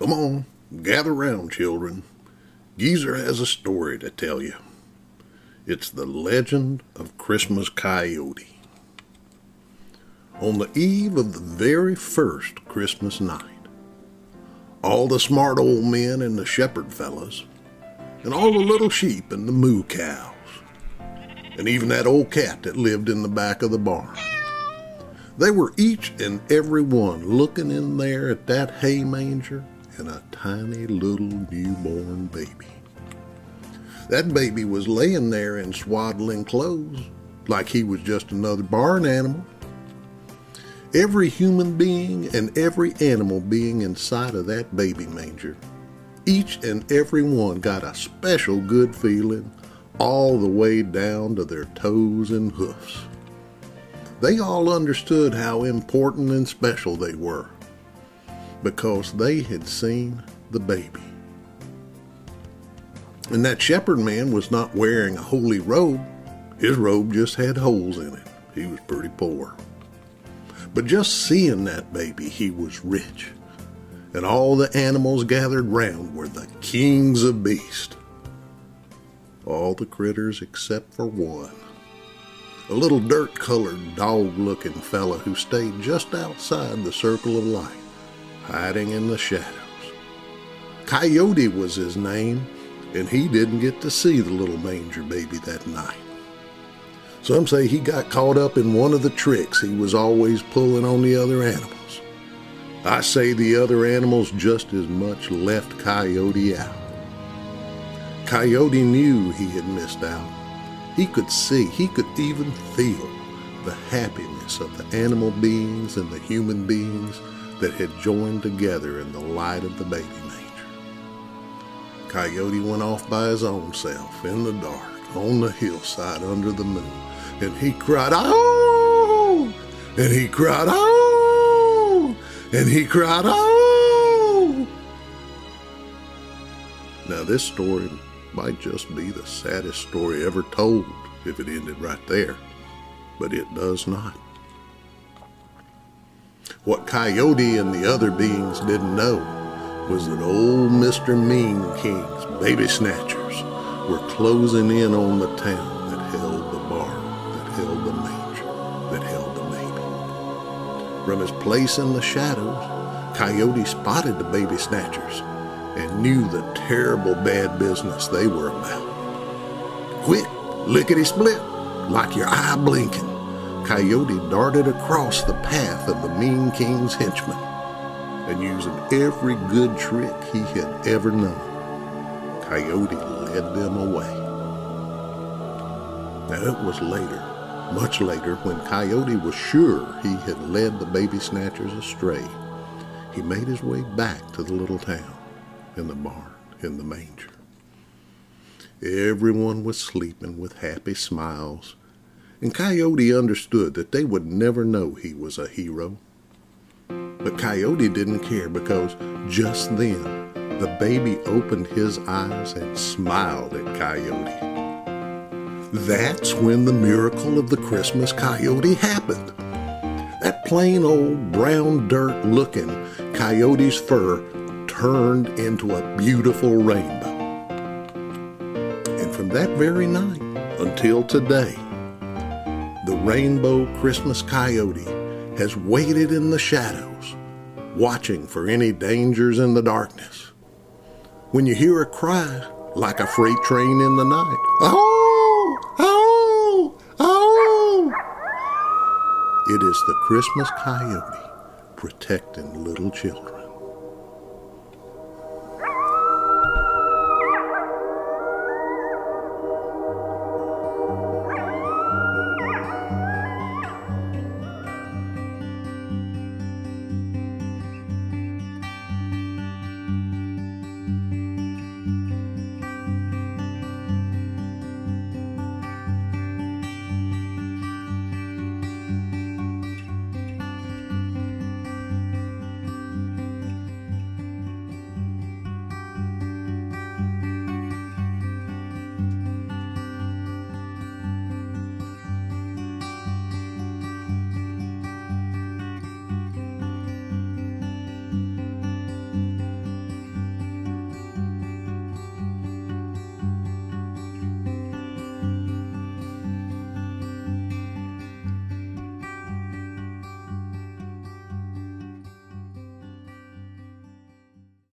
Come on, gather round, children. Geezer has a story to tell you. It's the legend of Christmas Coyote. On the eve of the very first Christmas night, all the smart old men and the shepherd fellas, and all the little sheep and the moo cows, and even that old cat that lived in the back of the barn, they were each and every one looking in there at that hay manger and a tiny little newborn baby. That baby was laying there in swaddling clothes, like he was just another barn animal. Every human being and every animal being inside of that baby manger, each and every one got a special good feeling all the way down to their toes and hoofs. They all understood how important and special they were, because they had seen the baby. And that shepherd man was not wearing a holy robe. His robe just had holes in it. He was pretty poor. But just seeing that baby, he was rich. And all the animals gathered round were the kings of beasts. All the critters except for one. A little dirt-colored, dog-looking fella who stayed just outside the circle of light, hiding in the shadows. Coyote was his name, and he didn't get to see the little manger baby that night. Some say he got caught up in one of the tricks he was always pulling on the other animals. I say the other animals just as much left Coyote out. Coyote knew he had missed out. He could see, he could even feel the happiness of the animal beings and the human beings that had joined together in the light of the baby manger. Coyote went off by his own self in the dark on the hillside under the moon, and he cried, "Oh!" And he cried, "Oh!" And he cried, "Oh!" Now this story might just be the saddest story ever told if it ended right there, but it does not. What Coyote and the other beings didn't know was that old Mr. Mean King's baby snatchers were closing in on the town that held the barn, that held the manger, that held the baby. From his place in the shadows, Coyote spotted the baby snatchers and knew the terrible bad business they were about. Quick, lickety-split, like your eye blinking, Coyote darted across the path of the Mean King's henchmen, and using every good trick he had ever known, Coyote led them away. Now it was later, much later, when Coyote was sure he had led the baby snatchers astray, he made his way back to the little town, in the barn, in the manger. Everyone was sleeping with happy smiles, and Coyote understood that they would never know he was a hero. But Coyote didn't care, because just then the baby opened his eyes and smiled at Coyote. That's when the miracle of the Christmas Coyote happened. That plain old brown dirt looking coyote's fur turned into a beautiful rainbow. And from that very night until today, the rainbow Christmas Coyote has waited in the shadows, watching for any dangers in the darkness. When you hear a cry like a freight train in the night, "Oh! Oh! Oh!" it is the Christmas Coyote protecting little children.